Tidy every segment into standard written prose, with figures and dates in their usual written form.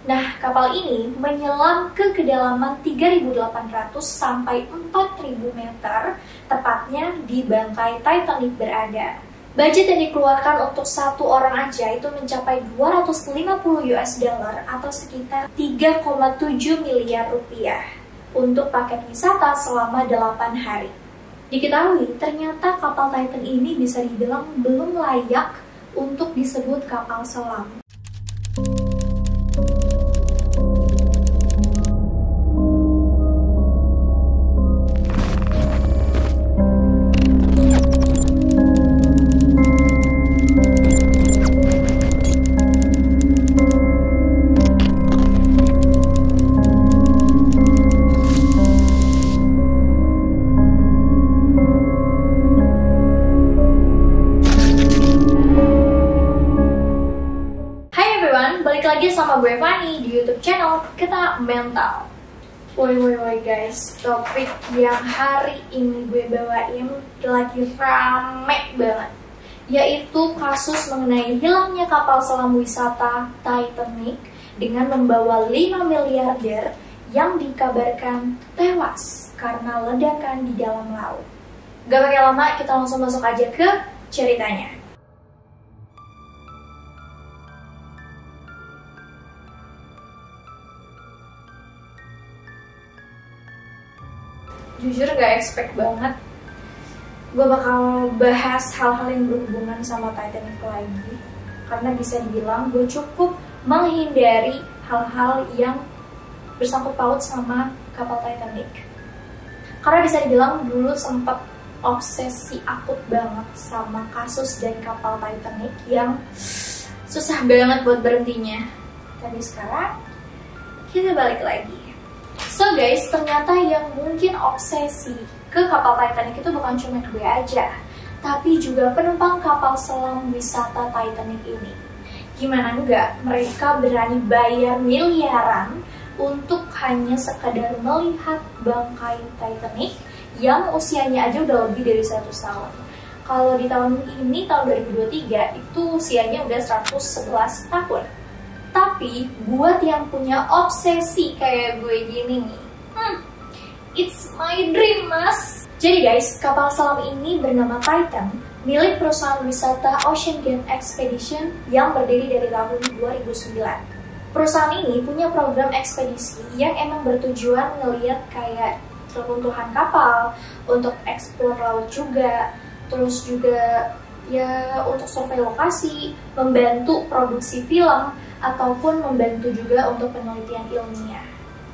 Nah, kapal ini menyelam ke kedalaman 3.800 sampai 4.000 meter, tepatnya di bangkai Titanic berada. Budget yang dikeluarkan untuk satu orang aja itu mencapai 250 US dollar atau sekitar 3,7 miliar rupiah untuk paket wisata selama 8 hari. Diketahui, ternyata kapal Titan ini bisa dibilang belum layak untuk disebut kapal selam. Balik lagi sama gue Fanny di YouTube channel Kita Mental. Woi guys, topik yang hari ini gue bawain lagi rame banget, yaitu kasus mengenai hilangnya kapal selam wisata Titanic dengan membawa 5 miliarder yang dikabarkan tewas karena ledakan di dalam laut. Gak pakai lama, kita langsung masuk aja ke ceritanya. Jujur gak expect banget gue bakal bahas hal-hal yang berhubungan sama Titanic lagi, karena bisa dibilang gue cukup menghindari hal-hal yang bersangkut paut sama kapal Titanic. Karena bisa dibilang dulu sempat obsesi akut banget sama kasus dan kapal Titanic yang susah banget buat berhentinya. Tapi sekarang kita balik lagi. So guys, ternyata yang mungkin obsesi ke kapal Titanic itu bukan cuma gue aja, tapi juga penumpang kapal selam wisata Titanic ini. Gimana enggak, mereka berani bayar miliaran untuk hanya sekadar melihat bangkai Titanic yang usianya aja udah lebih dari 100 tahun. Kalau di tahun ini, tahun 2023, itu usianya udah 111 tahun. Tapi buat yang punya obsesi kayak gue gini nih, it's my dream mas. Jadi guys, kapal selam ini bernama Titan, milik perusahaan wisata Ocean Gate Expedition yang berdiri dari tahun 2009. Perusahaan ini punya program ekspedisi yang emang bertujuan ngeliat kayak reruntuhan kapal, untuk eksplor laut juga, terus juga ya untuk survei lokasi, membantu produksi film, ataupun membantu juga untuk penelitian ilmiah.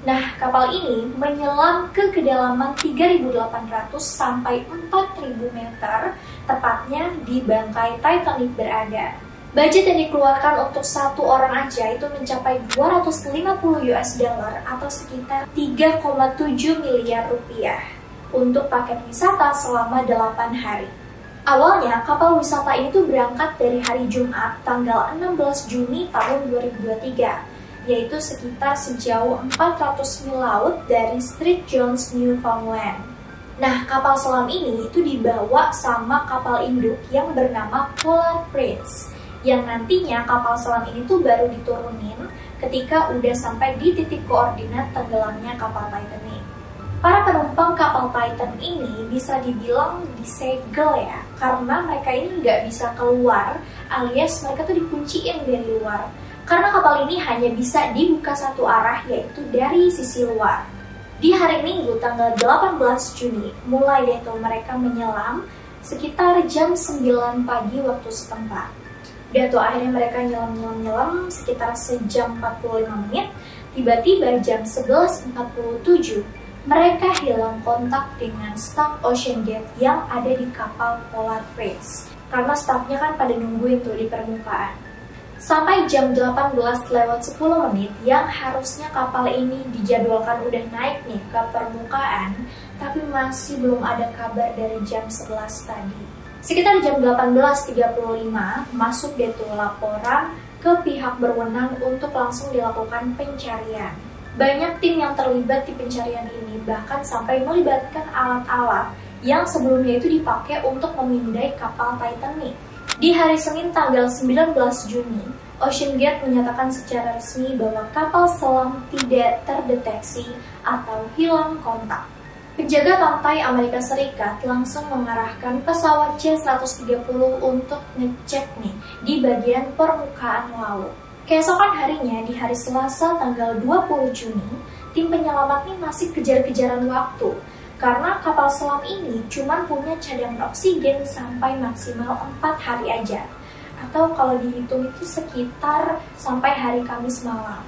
Nah, kapal ini menyelam ke kedalaman 3.800 sampai 4.000 meter, tepatnya di bangkai Titanic berada. Budget yang dikeluarkan untuk satu orang aja itu mencapai 250 US dollar atau sekitar 3,7 miliar rupiah untuk paket wisata selama 8 hari. Awalnya, kapal wisata ini tuh berangkat dari hari Jumat tanggal 16 Juni tahun 2023, yaitu sekitar sejauh 400 mil laut dari St. John's, Newfoundland. Nah, kapal selam ini itu dibawa sama kapal induk yang bernama Polar Prince, yang nantinya kapal selam ini tuh baru diturunin ketika udah sampai di titik koordinat tenggelamnya kapal Titanic. Para penumpang kapal Titan ini bisa dibilang disegel ya, karena mereka ini nggak bisa keluar, alias mereka tuh dikunciin dari luar. Karena kapal ini hanya bisa dibuka satu arah, yaitu dari sisi luar. Di hari Minggu tanggal 18 Juni, mulai deh tuh mereka menyelam sekitar jam 9 pagi waktu setempat. Udah tuh akhirnya mereka nyelam sekitar sejam 45 menit, tiba-tiba jam 11.47, mereka hilang kontak dengan staf Ocean Gate yang ada di kapal Polar Prince. Karena stafnya kan pada nungguin tuh di permukaan. Sampai jam 18:10 yang harusnya kapal ini dijadwalkan udah naik nih ke permukaan, tapi masih belum ada kabar dari jam 11 tadi. Sekitar jam 18.35 masuk deh tuh laporan ke pihak berwenang untuk langsung dilakukan pencarian. Banyak tim yang terlibat di pencarian ini, bahkan sampai melibatkan alat-alat yang sebelumnya itu dipakai untuk memindai kapal Titanic. Di hari Senin tanggal 19 Juni, Ocean Gate menyatakan secara resmi bahwa kapal selam tidak terdeteksi atau hilang kontak. Penjaga pantai Amerika Serikat langsung mengarahkan pesawat C-130 untuk ngecek nih di bagian permukaan laut. Keesokan harinya, di hari Selasa tanggal 20 Juni, tim penyelamat ini masih kejar-kejaran waktu karena kapal selam ini cuma punya cadangan oksigen sampai maksimal 4 hari aja. Atau kalau dihitung itu sekitar sampai hari Kamis malam.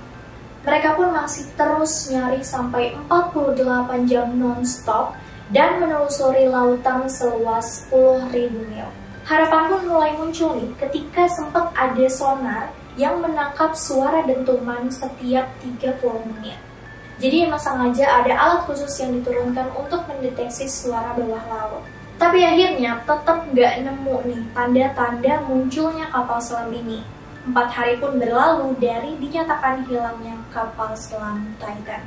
Mereka pun masih terus nyari sampai 48 jam non-stop dan menelusuri lautan seluas 10.000 mil. Harapan pun mulai muncul nih ketika sempat ada sonar yang menangkap suara dentuman setiap 30 menit. Jadi emang sengaja ada alat khusus yang diturunkan untuk mendeteksi suara bawah laut. Tapi akhirnya tetap nggak nemu nih tanda-tanda munculnya kapal selam ini. 4 hari pun berlalu dari dinyatakan hilangnya kapal selam Titan.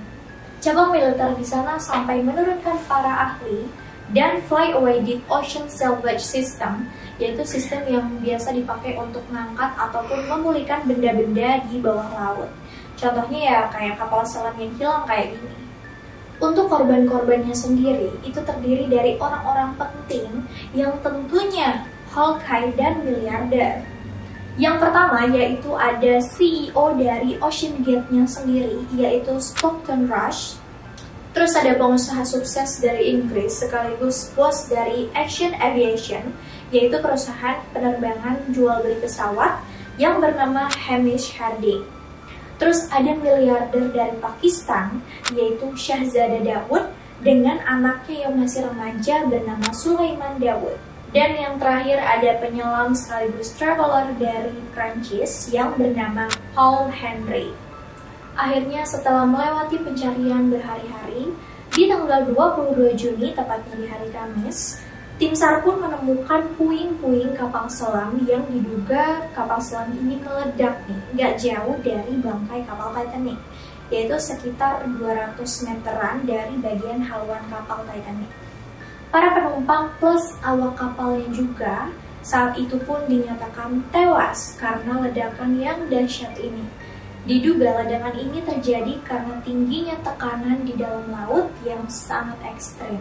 Cabang militer di sana sampai menurunkan para ahli dan Fly Away Deep Ocean Salvage System, yaitu sistem yang biasa dipakai untuk mengangkat ataupun memulihkan benda-benda di bawah laut. Contohnya ya kayak kapal selam yang hilang kayak gini. Untuk korban-korbannya sendiri, itu terdiri dari orang-orang penting yang tentunya Hawkeye dan miliarder. Yang pertama yaitu ada CEO dari Ocean Gate-nya sendiri, yaitu Stockton Rush. Terus ada pengusaha sukses dari Inggris sekaligus bos dari Action Aviation, yaitu perusahaan penerbangan jual beli pesawat yang bernama Hamish Harding. Terus ada miliarder dari Pakistan, yaitu Shahzada Dawood dengan anaknya yang masih remaja bernama Sulaiman Dawood. Dan yang terakhir ada penyelam sekaligus traveler dari Prancis yang bernama Paul Henry. Akhirnya setelah melewati pencarian berhari-hari, di tanggal 22 Juni, tepatnya di hari Kamis, tim SAR pun menemukan puing-puing kapal selam yang diduga kapal selam ini meledak nih, nggak jauh dari bangkai kapal Titanic, yaitu sekitar 200 meteran dari bagian haluan kapal Titanic. Para penumpang plus awak kapalnya juga saat itu pun dinyatakan tewas karena ledakan yang dahsyat ini. Diduga ledakan ini terjadi karena tingginya tekanan di dalam laut yang sangat ekstrim.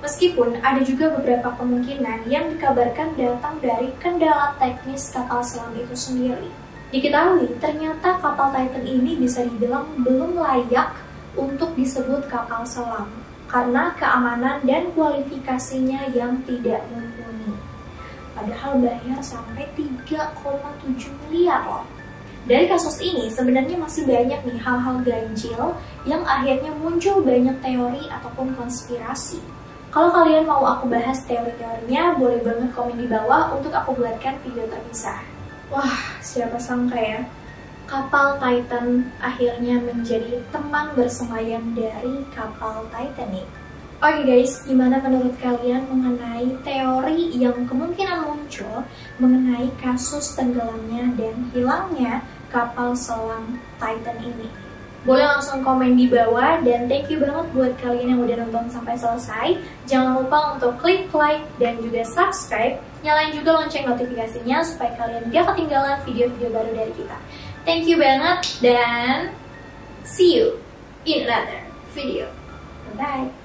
Meskipun ada juga beberapa kemungkinan yang dikabarkan datang dari kendala teknis kapal selam itu sendiri. Diketahui ternyata kapal Titan ini bisa dibilang belum layak untuk disebut kapal selam karena keamanan dan kualifikasinya yang tidak mumpuni. Padahal bayar sampai 3,7 miliar loh. Dari kasus ini sebenarnya masih banyak nih hal-hal ganjil yang akhirnya muncul banyak teori ataupun konspirasi. Kalau kalian mau aku bahas teori-teorinya, boleh banget komen di bawah untuk aku buatkan video terpisah. Wah, siapa sangka ya, kapal Titan akhirnya menjadi teman bersemayam dari kapal Titanic. Oke guys, gimana menurut kalian mengenai teori yang kemungkinan muncul mengenai kasus tenggelamnya dan hilangnya kapal selam Titan ini? Boleh langsung komen di bawah, dan thank you banget buat kalian yang udah nonton sampai selesai. Jangan lupa untuk klik like dan juga subscribe. Nyalain juga lonceng notifikasinya supaya kalian gak ketinggalan video-video baru dari kita. Thank you banget dan see you in another video. Bye-bye.